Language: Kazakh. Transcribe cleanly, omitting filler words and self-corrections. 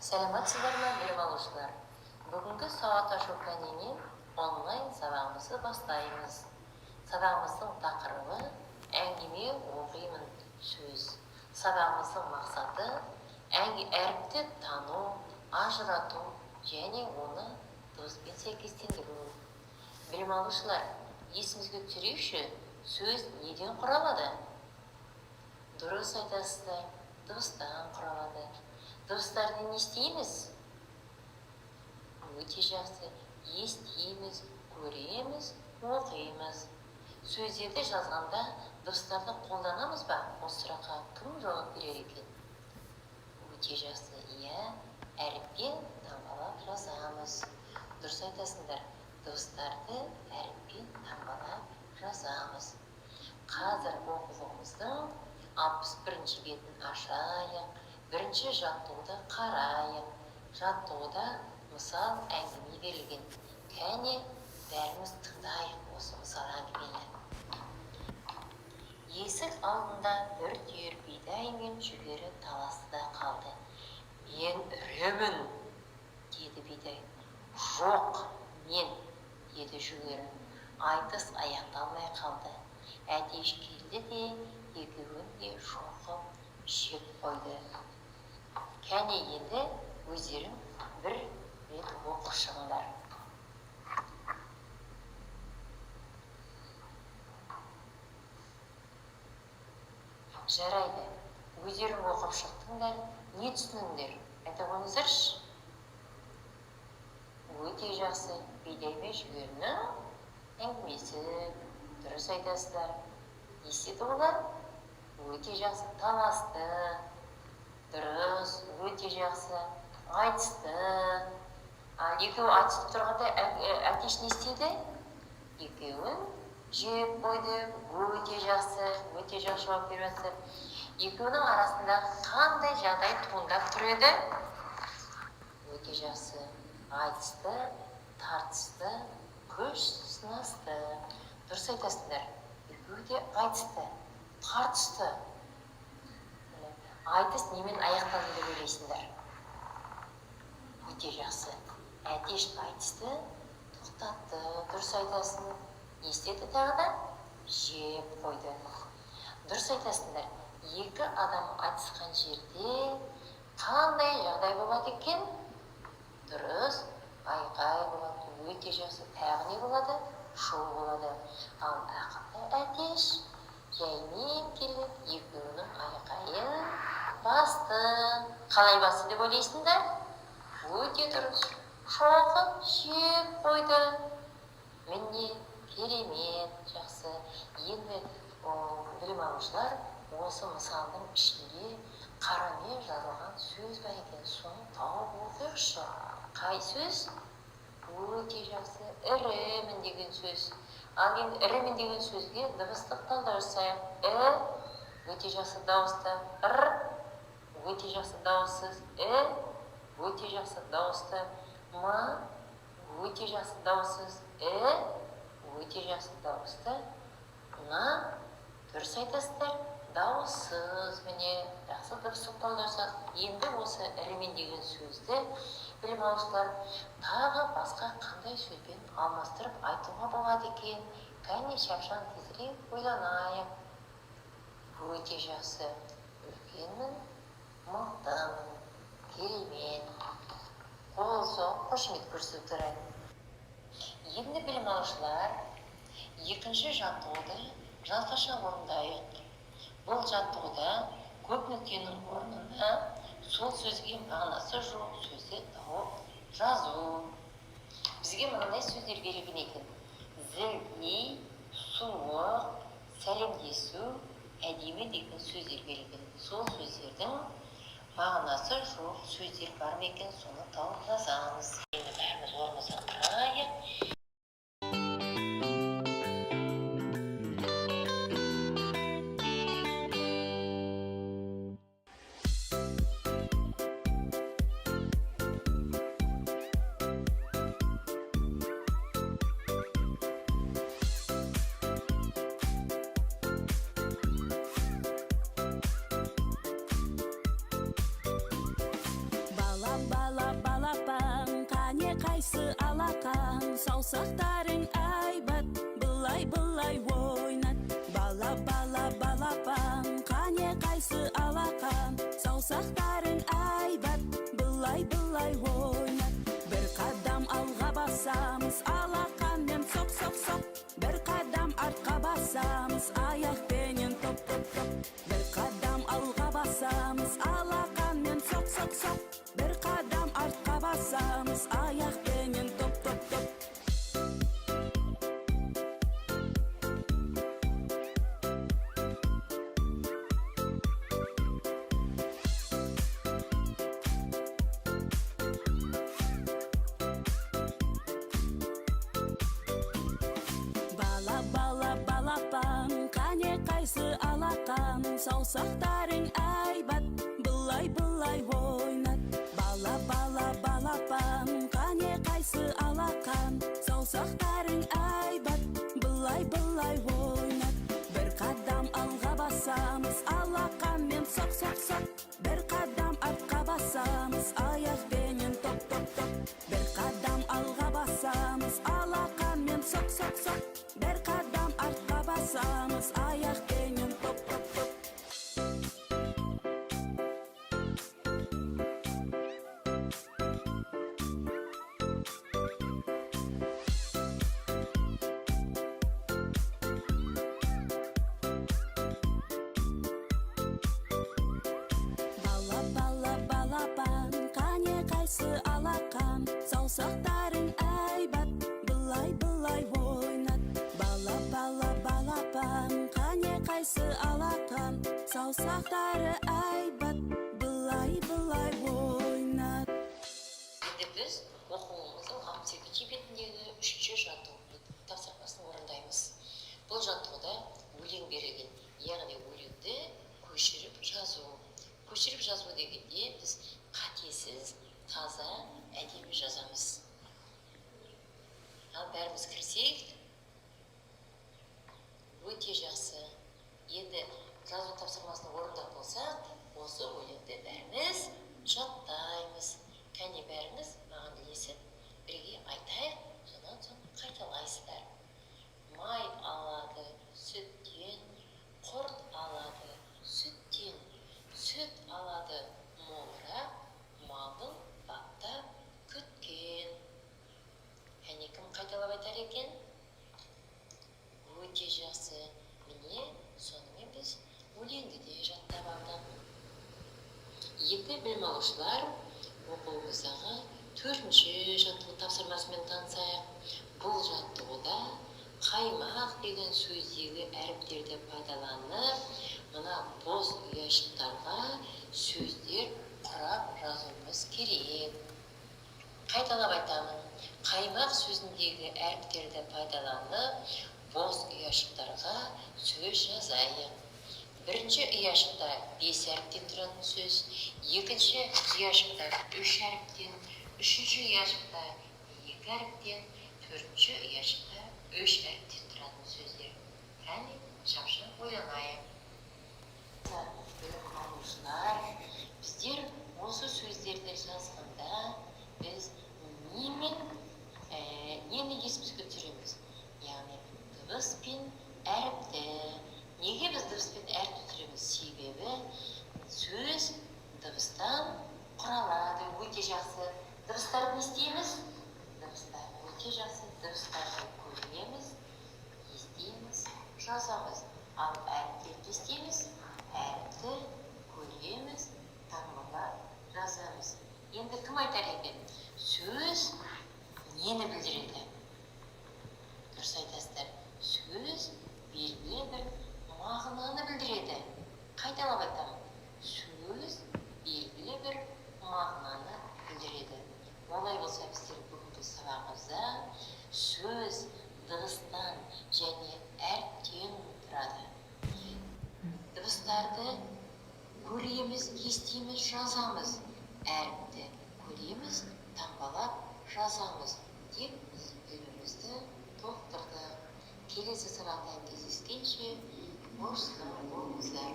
Сәлеметсіздер ме, білім алушылар? Бүгінгі сауат ашу пәнінен онлайн сабағымызды бастаймыз. Сабағымыздың тақырыбы әңгіме оқимын сөз. Сабағымыздың мақсаты әріпті тану, ажырату және оны дыбыспен сәйкестендіру. Білім алушылар, есімізге түсірейікші, сөз неден құралады? Дұрыс айтасыздар, дыбыстан құралады. Дыбыстарды не істейміз? Өте жақсы. Естиміз, көреміз, оқимыз. Сөздерді жазғанда дыбыстарды қолданамыз ба? Осы сұраққа кім жауап берер екен? Өте жақсы. Иә, әріппен таңбалап жазамыз. Дұрыс айтасыңдар. Дыбыстарды әріппен таңбалап жазамыз. Қазір оқулығымыздың 61-ші бетін ашайық. Бірінші жаттығуды қарайық. Жаттығуда мысал әңгіме берілген. Кәне бәріміз тыңдайық осы мысал әңгімені. Есік алдында бір түйір бидай мен жүгері таласты қалды. Мен үремін, деді бидай. Жоқ, мен, деді жүгері. Айтыс аяқталмай қалды. Әтеш келді де екеуін де шоқып жеп қойды. Кәне енді өздерің бір рет оқып шығыңдар. Жарайды, өздерің оқып шықтыңдар, не түсініңдер? Айта қойыңыздаршы. Өте жақсы, бидай мен жүгерінің әңгімесі. Дұрыс айтасыздар. Естеді олар? Өте жақсы, таласты. Дұрыс, өте жақсы. Айтысты. Екеуі айтысып тұрғанда әтеш не істеді? Екеуін жеп қойды. Өте жақсы, өте жақсы жауап беріп жатыр. Екеуінің арасында қандай жағдай туындап тұр еді? Өте жақсы. Айтысты, тартысты, күш сынасты. Дұрыс айтасыңдар. Екеуі де айтысты, тартысты. Айтыс немен аяқталды деп ойлайсыңдар? Өте жақсы. Әтеш айтысты, тоқтатты. Дұрыс айтасың. Не істеді тағы да? Жеп қойды. Дұрыс айтасыңдар. Екі адам айтысқан жерде қандай жағдай болады екен? Дұрыс. Айқай болады. Өте жақсы. Тағы не болады? Шоу болады. Ал ақылды әтеш жаймен келіп екеуінің айқайын басты. Қалай басты деп ойлайсыңдар? Өте дұрыс. Шоқып жеп қойды. Міне, керемет, жақсы. Енді білім алушылар осы мысалдың ішінде қарамен жазылған сөз бар екен. Соны тауып оқиықшы. Қай сөз? Өте жақсы. Ірімін деген сөз. Ал енді ірімін деген сөзге дыбыстық талдау жасайық. Өте жақсы дауысты. Өте жақсы дауыссыз. Өте жақсы дауысты. Өте жақсы дауыссыз. Өте жақсы дауысты. Дұрыс айтасыздар. Дауыссыз. Міне, жақсы дыбыстық талдау жасайық. Енді осы ірімін деген сөзді білім алушылар тағы басқа қандай сөзбен алмастырып айтуға болады екен? Кәне шапшаң тезірек ойланайық. Өте жақсы. Үлкенмін, мықтымын, керемет. Қол соғып қошемет көрсетіп тұрайық. Енді білім алушылар екінші жаттығуды жазбаша орындайық. Бұл жаттығуда көп нүктенің орнына сол сөзге мағынасы жоқ сөзді тауып жазу. Бізге мынандай сөздер берілген екен. Зілдей, суық, сәлемдесу, әдемі деген сөздер берілген. Сол сөздердің мағынасы жоқ сөздер бар ма екен, соны тауып жазамыз. Енді бәріміз орнымызға тұрайық. Bala саусақтарың айбат, былай ойнат. Бала балапан, қане қайсы алақан, саусақтарың айбат, былай ойнат. Бір қадам алға басамыз, алақанмен соқ. Бір қадам артқа басамыз, аяқпенен топ. Бір қадам алға басамыз, алақанмен соқ. Бір қадам артқа басамыз, аяқпенен топ. Балапан, қане қайсы алақан, саусақтарың айбат, былай ойнат. Балапан, қане қайсы алақан, саусақтарың айбат, былай ойнат. Бір қадам алға басамыз, алақанмен соқ. Бір қадам артқа басамыз, аяқпенен топ. Бір қадам алға басамыз, алақанмен соқ. Бір қадам артқа басамыз, аяқпенен топ. Балапан, қане қайсы алақан, саусақтарың айбат, былай ойнат. Балапан, қане қайсы алақан, саусақтары айбат, былай ойнат. Енді біз оқуымыздың 62 бетіндегі 3-ші жаттығу тапсырмасын орындаймыз. Бұл жаттығуда өлең берілген, яғни өлеңді көшіріп жазу. Көшіріп жазу дегенде біз қатесіз, таза, әдемі жазамыз. Ал бәріміз кірсек, өте жақсы. Енді жазу тапсырмасын орындап болсақ, осы өлеңді бәріміз жаттаймыз. Кәне бәріміз маған ілесіп, бірге айтайық, содан соң қайталайсыздар. Май алады сүттен, құрт алады сүттен, сүт алады молырақ, малын баптап күткен. Кәне кім қайталап айтар екен? Өте жақсы. Міне, сонымен біз өлеңді де жаттап алдық. Енді білім алушылар оқуымыздағы 4-ші жаттығу тапсырмасымен танысайық. Бұл жаттығуда қаймақ деген сөздегі әріптерді пайдаланып, мына бос ұяшықтарға сөздер құрап жазуымыз керек. Қайталап айтамын. Қаймақ сөзіндегі әріптерді пайдаланып, бос ұяшықтарға сөз жазайық. Бірінші ұяшықта 5 әріптен тұратын сөз, екінші ұяшықта 3 әріптен, үшінші ұяшықта 2 әріптен, төртінші ұяшықта 3 әріптен тұратын сөздер. Кәне шапшаң ойланайық. Білім алушылар, біздер осы сөздерді жазғанда біз нені есімізге түсіреміз? Яғни дыбыс пен әріпті. Неге біз дыбыс пен әріпті түсіреміз? Себебі сөз дыбыстан құралады. Өте жақсы. Дыбыстарды не істейміз? Дыбыстар өте жақсы. Дыбыстарды көреміз, естиміз, жазамыз. Ал әріптерді не істейміз? Әріпті көреміз, таңбалап жазамыз. Енді кім айтар екен? Сөз нені білдіреді? Дұрыс айтасыздар. Сөз белгілі бір мағынаны білдіреді. Қайталап айтамын. Сөз белгілі бір мағынаны білдіреді. Олай болса біздер бүгінгі сабағымызда сөз дыбыстан және әріптен тұрады. Дыбыстарды көреміз, естиміз, жазамыз. Әріпті көреміз, таңбалап жазамыз деп білімімізді толықтырдық. Келесі сабақта кездескенше қош сау болыңыздар.